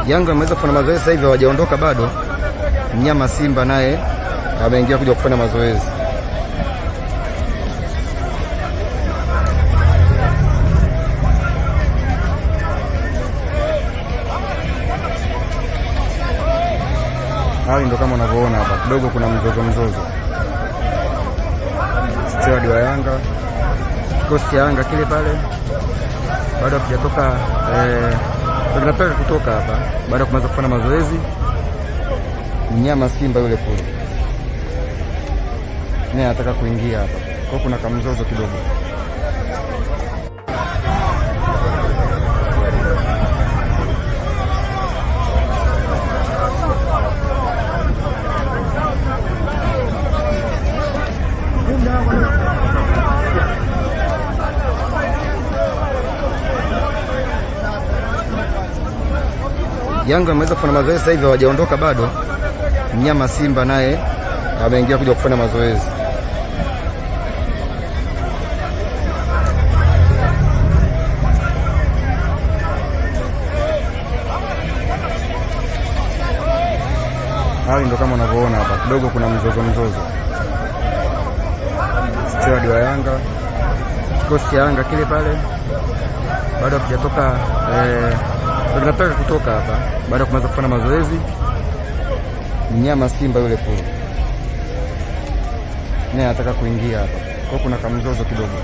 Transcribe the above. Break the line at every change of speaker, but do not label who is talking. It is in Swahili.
Yanga ameweza kufanya mazoezi sasa hivi, hawajaondoka bado. Mnyama Simba naye ameingia kuja kufanya mazoezi. Hali ndo kama unavyoona hapa, kidogo kuna mzozo. Steward wa Yanga, kikosi cha Yanga kile pale bado hakijatoka, tunataka kutoka hapa baada ya kumaliza kufanya mazoezi. Mnyama Simba yule kule naye anataka kuingia hapa, kwa kuna kamzozo kidogo. Yanga ameweza kufanya mazoezi sasa hivi, hawajaondoka bado. Mnyama Simba naye ameingia kuja kufanya mazoezi. Hali ndo kama unavyoona hapa, kidogo kuna mzozo. Steward wa Yanga, kikosi cha Yanga kile pale bado hakijatoka, tunataka kutoka hapa baada ya kumaliza kufanya mazoezi. Mnyama Simba yule kule naye anataka kuingia hapa, kwa kuna kamzozo kidogo.